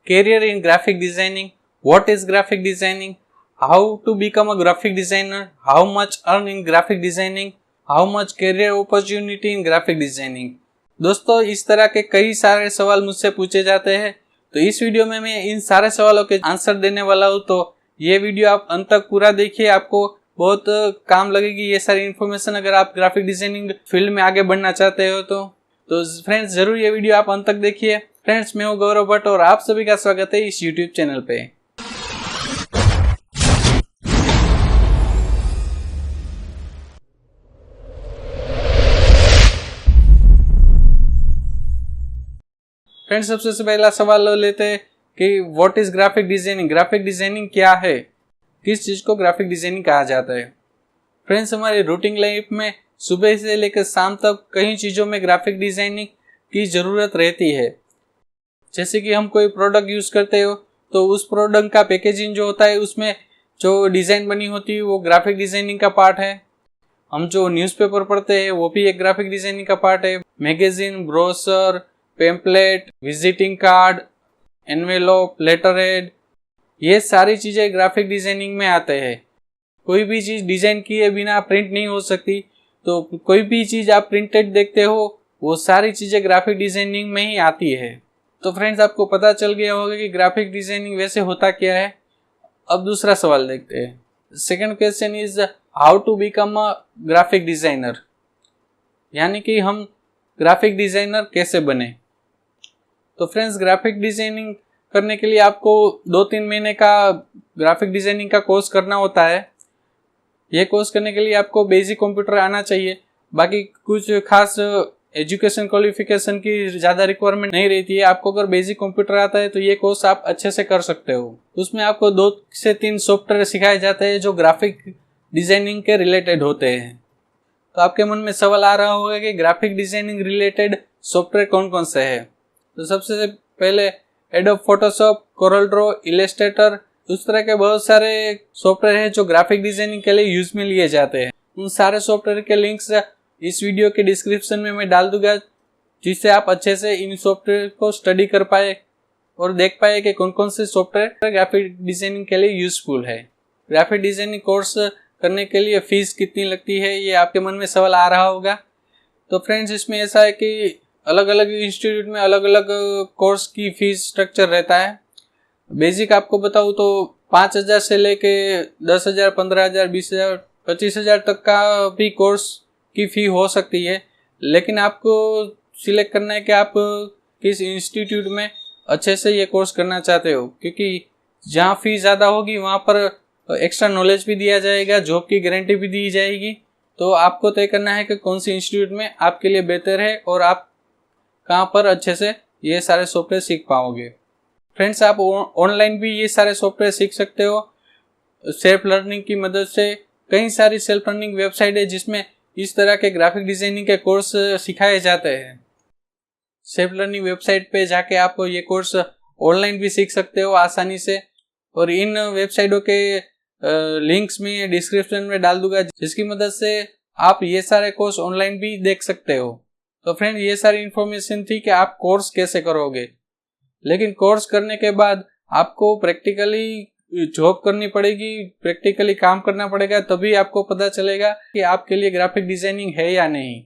career in graphic designing, what is graphic designing, how to become a graphic designer, how much earn in graphic designing, how much career opportunity in graphic designing। दोस्तों इस तरह के कई सारे सवाल मुझसे पूछे जाते हैं, तो इस वीडियो में मैं इन सारे सवालों के आंसर देने वाला हूँ। तो ये वीडियो आप अंत तक पूरा देखिए, आपको बहुत काम लगेगी ये सारी इन्फॉर्मेशन अगर आप ग्राफिक डिजाइनिंग फील्ड में आगे बढ़ना चाहते हो तो फ्रेंड्स जरूर ये वीडियो आप अंत तक देखिए। फ्रेंड्स मैं हूँ गौरव भट्ट और आप सभी का स्वागत है इस यूट्यूब चैनल पे। फ्रेंड्स सबसे पहला सवाल लेते हैं कि what is graphic designing. Graphic designing क्या है, किस चीज को ग्राफिक डिजाइनिंग कहा जाता है। फ्रेंड्स हमारी रूटीन लाइफ में सुबह से लेकर शाम तक कई चीजों में ग्राफिक डिजाइनिंग की जरूरत रहती है। जैसे कि हम कोई प्रोडक्ट यूज करते हो तो उस प्रोडक्ट का पैकेजिंग जो होता है उसमें जो डिजाइन बनी होती है वो ग्राफिक डिजाइनिंग का पार्ट है। हम जो न्यूज़पेपर पढ़ते हैं वो भी एक ग्राफिक डिजाइनिंग का पार्ट है। Magazine, brochure, pamphlet, visiting card, envelope, letter head, ये सारी चीजें ग्राफिक डिजाइनिंग में आते हैं। कोई भी चीज डिजाइन किए बिना प्रिंट नहीं हो सकती, तो कोई भी चीज आप प्रिंटेड देखते हो वो सारी चीजें ग्राफिक डिजाइनिंग में ही आती है। तो फ्रेंड्स आपको पता चल गया होगा कि ग्राफिक डिजाइनिंग वैसे होता क्या है। अब दूसरा सवाल देखते हैं। Second question is how to become a graphic designer, यानी कि हम ग्राफिक डिजाइनर कैसे बने। तो फ्रेंड्स ग्राफिक डिजाइनिंग करने के लिए आपको 2-3 महीने का ग्राफिक डिजाइनिंग का कोर्स करना होता है। ये कोर्स करने के लिए आपको बेसिक कंप्यूटर आना चाहिए, बाकी कुछ खास एजुकेशन क्वालिफिकेशन की ज़्यादा रिक्वायरमेंट नहीं रहती है। आपको अगर बेसिक कंप्यूटर आता है तो ये कोर्स आप अच्छे से कर सकते हो। उसमें आपको 2 से 3 सॉफ्टवेयर सिखाए जाते हैं जो ग्राफिक डिजाइनिंग के रिलेटेड होते हैं। तो आपके मन में सवाल आ रहा होगा कि ग्राफिक डिजाइनिंग रिलेटेड सॉफ्टवेयर कौन कौन से है। तो सबसे पहले adobe Photoshop, Corel Draw, Illustrator, उस तरह के बहुत सारे सॉफ्टवेयर हैं जो ग्राफिक डिजाइनिंग के लिए यूज में लिए जाते हैं। उन सारे सॉफ्टवेयर के लिंक्स इस वीडियो के डिस्क्रिप्शन में मैं डाल दूंगा, जिससे आप अच्छे से इन सॉफ्टवेयर को स्टडी कर पाए और देख पाए कि कौन कौन से सॉफ्टवेयर ग्राफिक डिजाइनिंग के लिए यूजफुल है। ग्राफिक डिजाइनिंग कोर्स करने के लिए फीस कितनी लगती है, ये आपके मन में सवाल आ रहा होगा। तो फ्रेंड्स इसमें ऐसा है कि अलग अलग इंस्टीट्यूट में अलग अलग कोर्स की फीस स्ट्रक्चर रहता है। बेसिक आपको बताऊँ तो 5,000 से लेके 10,000, 15,000, 20,000, 25,000 तक का भी कोर्स की फी हो सकती है। लेकिन आपको सिलेक्ट करना है कि आप किस इंस्टीट्यूट में अच्छे से ये कोर्स करना चाहते हो, क्योंकि जहाँ फी ज़्यादा होगी वहाँ पर एक्स्ट्रा नॉलेज भी दिया जाएगा, जॉब की गारंटी भी दी जाएगी। तो आपको तय करना है कि कौन सी इंस्टीट्यूट में आपके लिए बेहतर है और आप कहाँ पर अच्छे से ये सारे सॉफ्टवेयर सीख पाओगे। फ्रेंड्स आप ऑनलाइन भी ये सारे सॉफ्टवेयर सीख सकते हो। सेल्फ लर्निंग की मदद से कई सारी सेल्फ लर्निंग वेबसाइट है जिसमें इस तरह के ग्राफिक डिजाइनिंग के कोर्स सिखाए जाते हैं। सेल्फ लर्निंग वेबसाइट पे जाके आप ये कोर्स ऑनलाइन भी सीख सकते हो आसानी से, और इन वेबसाइटों के लिंक्स में डिस्क्रिप्शन में डाल दूंगा, जिसकी मदद से आप ये सारे कोर्स ऑनलाइन भी देख सकते हो। तो फ्रेंड ये सारी इन्फॉर्मेशन थी कि आप कोर्स कैसे करोगे, लेकिन कोर्स करने के बाद आपको प्रैक्टिकली जॉब करनी पड़ेगी, प्रैक्टिकली काम करना पड़ेगा, तभी आपको पता चलेगा कि आपके लिए ग्राफिक डिजाइनिंग है या नहीं।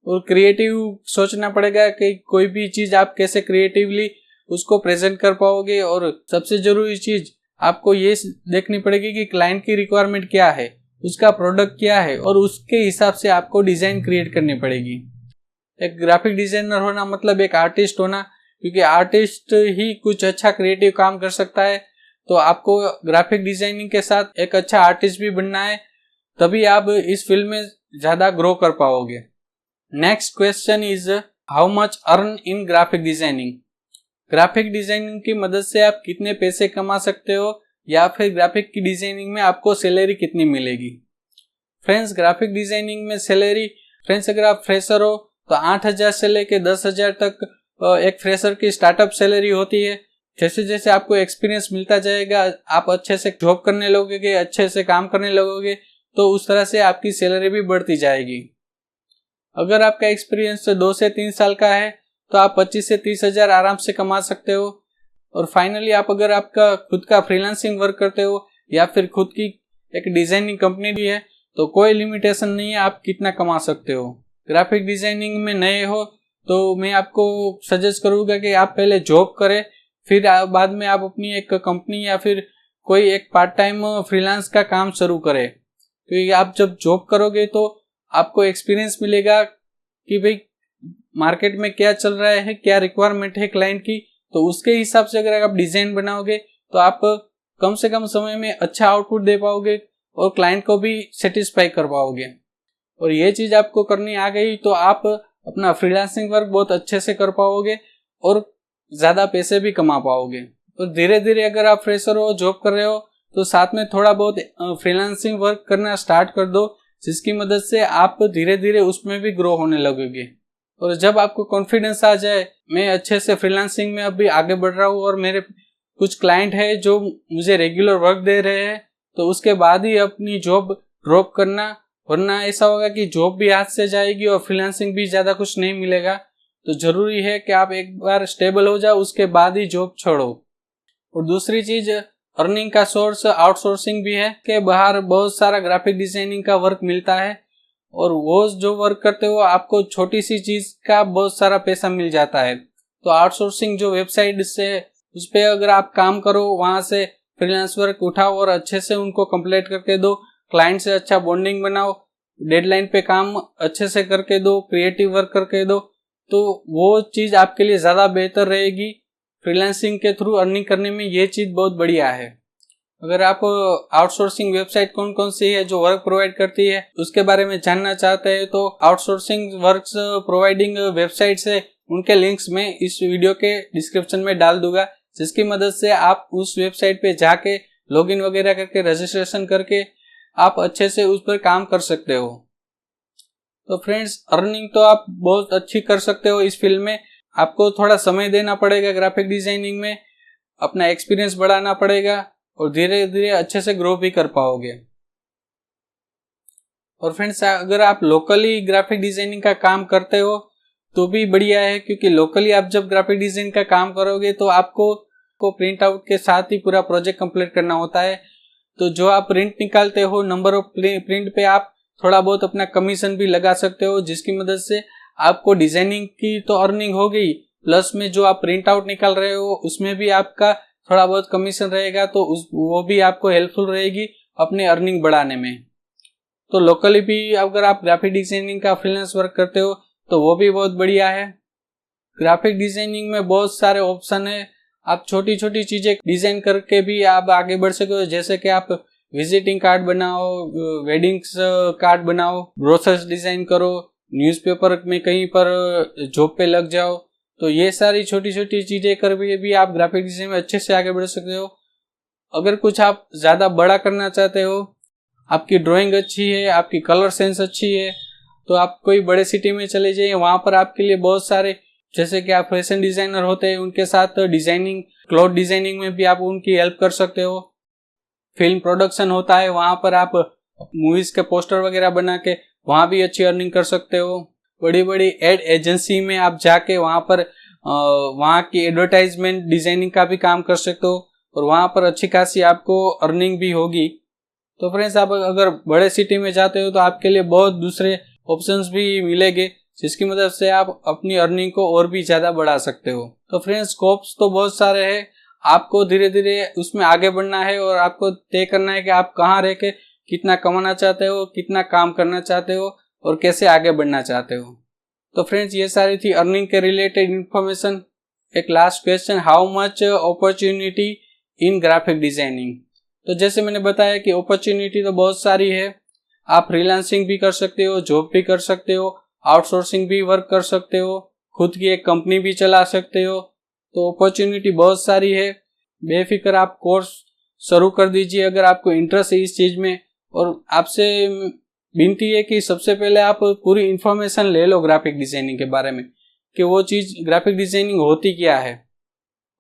और क्रिएटिव सोचना पड़ेगा कि कोई भी चीज आप कैसे क्रिएटिवली उसको प्रेजेंट कर पाओगे। और सबसे जरूरी चीज आपको ये देखनी पड़ेगी कि क्लाइंट की रिक्वायरमेंट क्या है, उसका प्रोडक्ट क्या है, और उसके हिसाब से आपको डिजाइन क्रिएट करनी पड़ेगी। एक ग्राफिक डिजाइनर होना मतलब एक आर्टिस्ट होना, क्योंकि आर्टिस्ट ही कुछ अच्छा क्रिएटिव काम कर सकता है। तो आपको ग्राफिक डिजाइनिंग के साथ एक अच्छा आर्टिस्ट भी बनना है, तभी आप इस फील्ड में ज्यादा ग्रो कर पाओगे। Next question is how much earn in graphic designing. Graphic designing की मदद से आप कितने पैसे कमा सकते हो, या फिर ग्राफिक की डिजाइनिंग में आपको सैलरी कितनी मिलेगी। फ्रेंड्स ग्राफिक डिजाइनिंग में सैलरी, फ्रेंड्स अगर आप फ्रेशर हो तो 8,000 से लेके 10,000 तक एक फ्रेशर की स्टार्टअप सैलरी होती है। जैसे जैसे आपको एक्सपीरियंस मिलता जाएगा, आप अच्छे से जॉब करने लगोगे, अच्छे से काम करने लगोगे, तो उस तरह से आपकी सैलरी भी बढ़ती जाएगी। अगर आपका एक्सपीरियंस 2 से 3 साल का है तो आप 25 से 30 हजार आराम से कमा सकते हो। और फाइनली आप अगर आपका खुद का फ्रीलांसिंग वर्क करते हो या फिर खुद की एक डिजाइनिंग कंपनी भी है तो कोई लिमिटेशन नहीं है आप कितना कमा सकते हो। ग्राफिक डिजाइनिंग में नए हो तो मैं आपको सजेस्ट करूँगा कि आप पहले जॉब करें, फिर बाद में आप अपनी एक कंपनी या फिर कोई एक पार्ट टाइम फ्रीलांस का काम शुरू करें। क्योंकि आप जब जॉब करोगे तो आपको एक्सपीरियंस मिलेगा कि भाई मार्केट में क्या चल रहा है, क्या रिक्वायरमेंट है क्लाइंट की, तो उसके हिसाब से अगर आप डिजाइन बनाओगे तो आप कम से कम समय में अच्छा आउटपुट दे पाओगे और क्लाइंट को भी सेटिस्फाई कर पाओगे। और ये चीज आपको करनी आ गई तो आप अपना फ्रीलांसिंग वर्क बहुत अच्छे से कर पाओगे और ज्यादा पैसे भी कमा पाओगे। तो धीरे धीरे अगर आप फ्रेशर हो, जॉब कर रहे हो, तो साथ में थोड़ा बहुत फ्रीलांसिंग वर्क करना स्टार्ट कर दो, जिसकी मदद से आप धीरे धीरे उसमें भी ग्रो होने लगोगे। और जब आपको कॉन्फिडेंस आ जाए मैं अच्छे से फ्रीलांसिंग में अभी आगे बढ़ रहा हूँ और मेरे कुछ क्लाइंट है जो मुझे रेगुलर वर्क दे रहे हैं, तो उसके बाद ही अपनी जॉब ड्रॉप करना, वरना ऐसा होगा कि जॉब भी हाथ से जाएगी और फ्रीलांसिंग भी ज्यादा कुछ नहीं मिलेगा। तो जरूरी है कि आप एक बार स्टेबल हो जाओ, उसके बाद ही जॉब छोड़ो। और दूसरी चीज, अर्निंग का सोर्स आउटसोर्सिंग भी है कि बाहर बहुत सारा ग्राफिक डिजाइनिंग का वर्क मिलता है और वो जो वर्क करते हो आपको छोटी सी चीज का बहुत सारा पैसा मिल जाता है। तो आउटसोर्सिंग जो वेबसाइट से उस पर अगर आप काम करो, वहां से फ्रीलांस वर्क उठाओ और अच्छे से उनको कंप्लीट करके दो, क्लाइंट से अच्छा बॉन्डिंग बनाओ, डेडलाइन पे काम अच्छे से करके दो, क्रिएटिव वर्क करके दो, तो वो चीज आपके लिए ज्यादा बेहतर रहेगी। फ्रीलांसिंग के थ्रू अर्निंग करने में ये चीज बहुत बढ़िया है। अगर आप आउटसोर्सिंग वेबसाइट कौन कौन सी है जो वर्क प्रोवाइड करती है उसके बारे में जानना चाहते हैं तो आउटसोर्सिंग वर्क्स प्रोवाइडिंग वेबसाइट्स है, उनके लिंक्स मैं इस वीडियो के डिस्क्रिप्शन में डाल दूंगा, जिसकी मदद से आप उस वेबसाइट पे जाके लॉगिन वगैरह करके रजिस्ट्रेशन करके आप अच्छे से उस पर काम कर सकते हो। तो फ्रेंड्स, अर्निंग तो आप बहुत अच्छी कर सकते हो इस फील्ड में। आपको थोड़ा समय देना पड़ेगा ग्राफिक डिजाइनिंग में, अपना एक्सपीरियंस बढ़ाना पड़ेगा और धीरे धीरे अच्छे से ग्रो भी कर पाओगे। और फ्रेंड्स, अगर आप लोकली ग्राफिक डिजाइनिंग का काम करते हो तो भी बढ़िया है, क्योंकि लोकली आप जब ग्राफिक डिजाइन का काम करोगे तो आपको प्रिंट आउट के साथ ही पूरा प्रोजेक्ट कंप्लीट करना होता है। तो जो आप प्रिंट निकालते हो, नंबर ऑफ प्रिंट पे आप थोड़ा बहुत अपना कमीशन भी लगा सकते हो, जिसकी मदद से आपको डिजाइनिंग की तो अर्निंग हो गई, प्लस में जो आप प्रिंट आउट निकाल रहे हो उसमें भी आपका थोड़ा बहुत कमीशन रहेगा, तो वो भी आपको हेल्पफुल रहेगी अपने अर्निंग बढ़ाने में। तो लोकली भी अगर आप ग्राफिक डिजाइनिंग का फ्रीलांस वर्क करते हो तो वो भी बहुत बढ़िया है। ग्राफिक डिजाइनिंग में बहुत सारे ऑप्शन है, आप छोटी छोटी चीजें डिजाइन करके भी आप आगे बढ़ सकते हो, जैसे कि आप विजिटिंग कार्ड बनाओ, वेडिंग्स कार्ड बनाओ, ब्रोशर्स डिजाइन करो, न्यूज़पेपर में कहीं पर जॉब पे लग जाओ। तो ये सारी छोटी छोटी चीजें करके भी आप ग्राफिक डिजाइन में अच्छे से आगे बढ़ सकते हो। अगर कुछ आप ज्यादा बड़ा करना चाहते हो, आपकी ड्राइंग अच्छी है, आपकी कलर सेंस अच्छी है, तो आप कोई बड़े सिटी में चले जाइए, वहां पर आपके लिए बहुत सारे, जैसे कि आप फैशन डिजाइनर होते हैं उनके साथ डिजाइनिंग, क्लॉथ डिजाइनिंग में भी आप उनकी हेल्प कर सकते हो। फिल्म प्रोडक्शन होता है, वहां पर आप मूवीज के पोस्टर वगैरह बना के वहां भी अच्छी अर्निंग कर सकते हो। बड़ी बड़ी एड एजेंसी में आप जाके वहां पर वहां की एडवर्टाइजमेंट डिजाइनिंग का भी काम कर सकते हो और वहां पर अच्छी खासी आपको अर्निंग भी होगी। तो फ्रेंड्स, आप अगर बड़े सिटी में जाते हो तो आपके लिए बहुत दूसरे ऑप्शंस भी मिलेंगे, जिसकी मदद से आप अपनी अर्निंग को और भी ज्यादा बढ़ा सकते हो। तो फ्रेंड्स, स्कोप्स तो बहुत सारे हैं, आपको धीरे धीरे उसमें आगे बढ़ना है और आपको तय करना है कि आप कहाँ रह के कितना कमाना चाहते हो, कितना काम करना चाहते हो और कैसे आगे बढ़ना चाहते हो। तो फ्रेंड्स, ये सारी थी अर्निंग के रिलेटेड इंफॉर्मेशन। एक last question, how much opportunity in graphic designing. तो जैसे मैंने बताया कि अपॉर्चुनिटी तो बहुत सारी है, आप फ्रीलांसिंग भी कर सकते हो, जॉब भी कर सकते हो, आउटसोर्सिंग भी वर्क कर सकते हो, खुद की एक कंपनी भी चला सकते हो। तो अपॉर्चुनिटी बहुत सारी है, बेफिक्र आप कोर्स शुरू कर दीजिए अगर आपको इंटरेस्ट है इस चीज में। और आपसे विनती है कि सबसे पहले आप पूरी इंफॉर्मेशन ले लो ग्राफिक डिजाइनिंग के बारे में, कि वो चीज ग्राफिक डिजाइनिंग होती क्या है।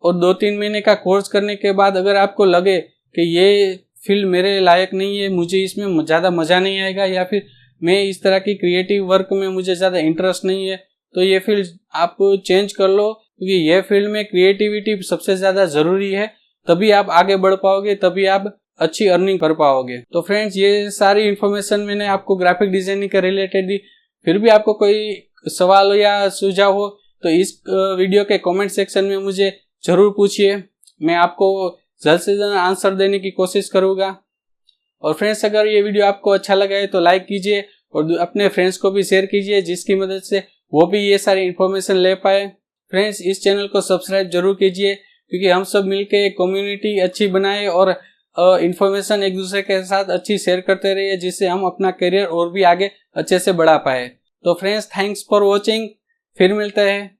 और 2-3 महीने का कोर्स करने के बाद अगर आपको लगे कि ये फील्ड मेरे लायक नहीं है, मुझे इसमें ज़्यादा मज़ा नहीं आएगा, या फिर मैं इस तरह की क्रिएटिव वर्क में मुझे ज़्यादा इंटरेस्ट नहीं है, तो ये फील्ड आप चेंज कर लो क्योंकि ये फील्ड में क्रिएटिविटी सबसे ज़्यादा ज़रूरी है, तभी आप आगे बढ़ पाओगे, तभी आप अच्छी अर्निंग कर पाओगे। तो फ्रेंड्स, ये सारी इन्फॉर्मेशन मैंने आपको ग्राफिक डिजाइनिंग के रिलेटेड दी। फिर भी आपको कोई सवाल हो या सुझाव हो तो इस वीडियो के कमेंट सेक्शन में मुझे ज़रूर पूछिए, मैं आपको जल्द से जल्द आंसर देने की कोशिश करूँगा। और फ्रेंड्स, अगर ये वीडियो आपको अच्छा लगा है तो लाइक कीजिए और अपने फ्रेंड्स को भी शेयर कीजिए, जिसकी मदद से वो भी ये सारी इन्फॉर्मेशन ले पाए। फ्रेंड्स, इस चैनल को सब्सक्राइब जरूर कीजिए, क्योंकि हम सब मिलके कम्युनिटी अच्छी बनाए और इन्फॉर्मेशन एक दूसरे के साथ अच्छी शेयर करते रहिए, जिससे हम अपना करियर और भी आगे अच्छे से बढ़ा पाए। तो फ्रेंड्स, थैंक्स फॉर वॉचिंग। फिर मिलते हैं।